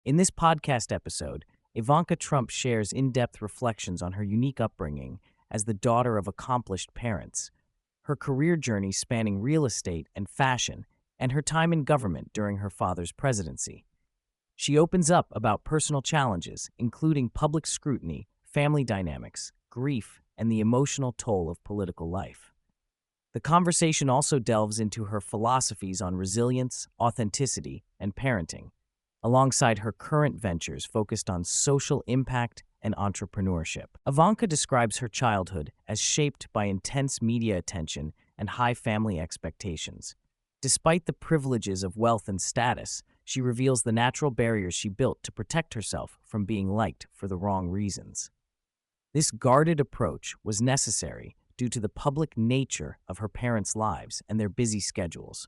In this podcast episode, Ivanka Trump shares in-depth reflections on her unique upbringing as the daughter of accomplished parents, her career journey spanning real estate and fashion, and her time in government during her father's presidency. She opens up about personal challenges, including public scrutiny, family dynamics, grief, and the emotional toll of political life. The conversation also delves into her philosophies on resilience, authenticity, and parenting, alongside her current ventures focused on social impact and entrepreneurship. Ivanka describes her childhood as shaped by intense media attention and high family expectations. Despite the privileges of wealth and status, she reveals the natural barriers she built to protect herself from being liked for the wrong reasons. This guarded approach was necessary due to the public nature of her parents' lives and their busy schedules.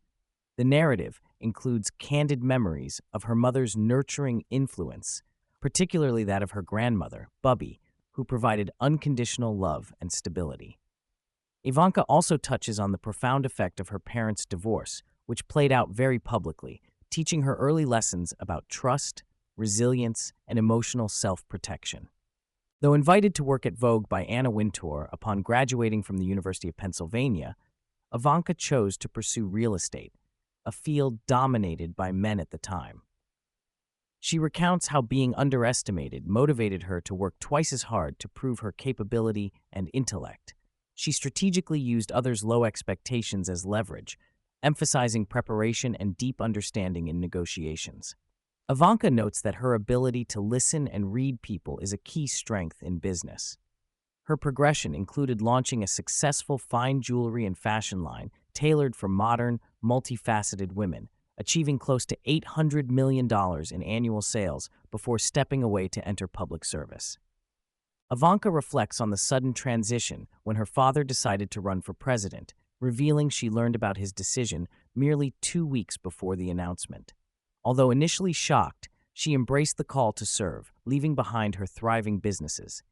The narrative includes candid memories of her mother's nurturing influence, particularly that of her grandmother, Bubby, who provided unconditional love and stability. Ivanka also touches on the profound effect of her parents' divorce, which played out very publicly, teaching her early lessons about trust, resilience, and emotional self-protection. Though invited to work at Vogue by Anna Wintour upon graduating from the University of Pennsylvania, Ivanka chose to pursue real estate, a field dominated by men at the time. She recounts how being underestimated motivated her to work twice as hard to prove her capability and intellect. She strategically used others' low expectations as leverage, emphasizing preparation and deep understanding in negotiations. Ivanka notes that her ability to listen and read people is a key strength in business. Her progression included launching a successful fine jewelry and fashion line tailored for modern, multifaceted women, achieving close to $800 million in annual sales before stepping away to enter public service. Ivanka reflects on the sudden transition when her father decided to run for president, revealing she learned about his decision merely 2 weeks before the announcement. Although initially shocked, she embraced the call to serve, leaving behind her thriving businesses.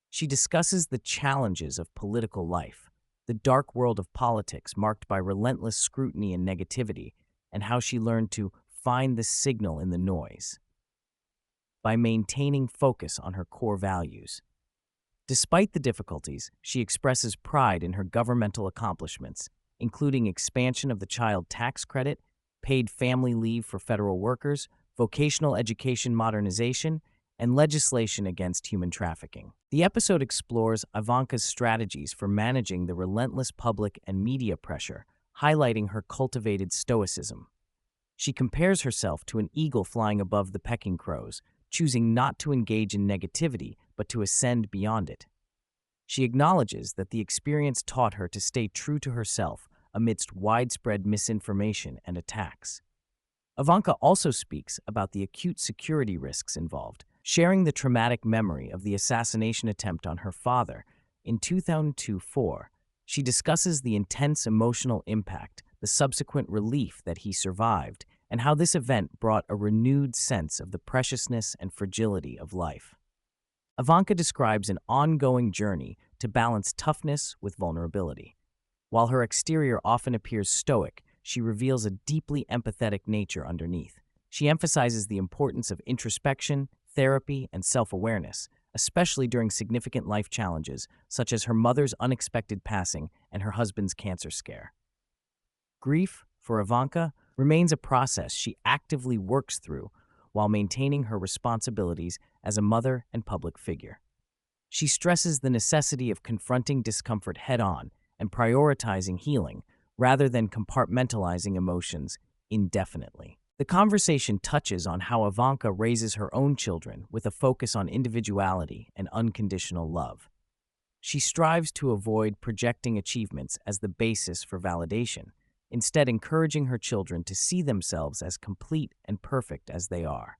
She discusses the challenges of political life, the dark world of politics marked by relentless scrutiny and negativity, and how she learned to find the signal in the noise by maintaining focus on her core values. Despite the difficulties, she expresses pride in her governmental accomplishments, including expansion of the child tax credit, paid family leave for federal workers, vocational education modernization, and legislation against human trafficking. The episode explores Ivanka's strategies for managing the relentless public and media pressure, highlighting her cultivated stoicism. She compares herself to an eagle flying above the pecking crows, choosing not to engage in negativity but to ascend beyond it. She acknowledges that the experience taught her to stay true to herself amidst widespread misinformation and attacks. Ivanka also speaks about the acute security risks involved, sharing the traumatic memory of the assassination attempt on her father in 2004. She discusses the intense emotional impact, the subsequent relief that he survived, and how this event brought a renewed sense of the preciousness and fragility of life. Ivanka describes an ongoing journey to balance toughness with vulnerability. While her exterior often appears stoic, she reveals a deeply empathetic nature underneath. She emphasizes the importance of introspection, therapy, and self-awareness, especially during significant life challenges, such as her mother's unexpected passing and her husband's cancer scare. Grief, for Ivanka, remains a process she actively works through while maintaining her responsibilities as a mother and public figure. She stresses the necessity of confronting discomfort head-on and prioritizing healing rather than compartmentalizing emotions indefinitely. The conversation touches on how Ivanka raises her own children with a focus on individuality and unconditional love. She strives to avoid projecting achievements as the basis for validation, instead encouraging her children to see themselves as complete and perfect as they are.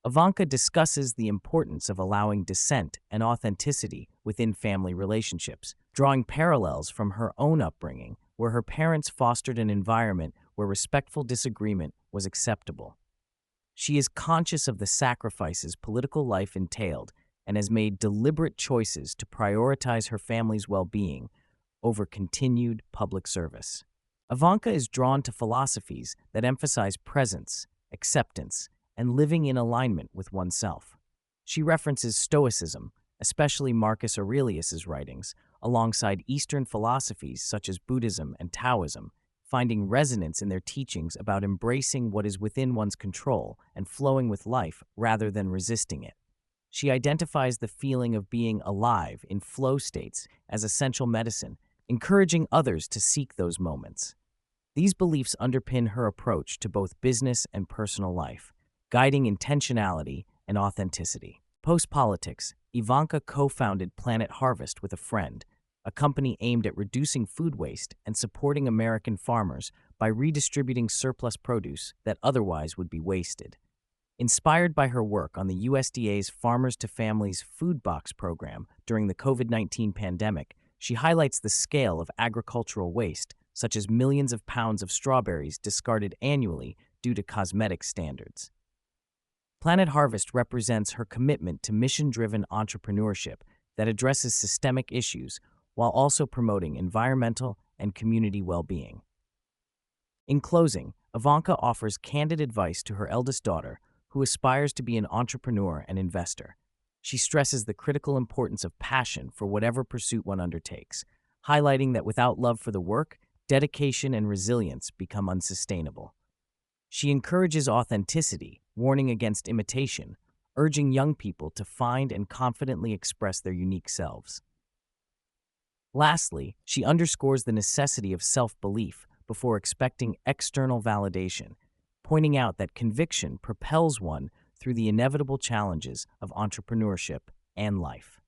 Ivanka discusses the importance of allowing dissent and authenticity within family relationships, drawing parallels from her own upbringing, where her parents fostered an environment where respectful disagreement was acceptable. She is conscious of the sacrifices political life entailed and has made deliberate choices to prioritize her family's well-being over continued public service. Ivanka is drawn to philosophies that emphasize presence, acceptance, and living in alignment with oneself. She references Stoicism, especially Marcus Aurelius's writings, alongside Eastern philosophies such as Buddhism and Taoism, finding resonance in their teachings about embracing what is within one's control and flowing with life rather than resisting it. She identifies the feeling of being alive in flow states as essential medicine, encouraging others to seek those moments. These beliefs underpin her approach to both business and personal life, guiding intentionality and authenticity. Post-politics, Ivanka co-founded Planet Harvest with a friend, a company aimed at reducing food waste and supporting American farmers by redistributing surplus produce that otherwise would be wasted. Inspired by her work on the USDA's Farmers to Families Food Box program during the COVID-19 pandemic, she highlights the scale of agricultural waste, such as millions of pounds of strawberries discarded annually due to cosmetic standards. Planet Harvest represents her commitment to mission-driven entrepreneurship that addresses systemic issues while also promoting environmental and community well-being. In closing, Ivanka offers candid advice to her eldest daughter, who aspires to be an entrepreneur and investor. She stresses the critical importance of passion for whatever pursuit one undertakes, highlighting that without love for the work, dedication and resilience become unsustainable. She encourages authenticity, warning against imitation, urging young people to find and confidently express their unique selves. Lastly, she underscores the necessity of self-belief before expecting external validation, pointing out that conviction propels one through the inevitable challenges of entrepreneurship and life.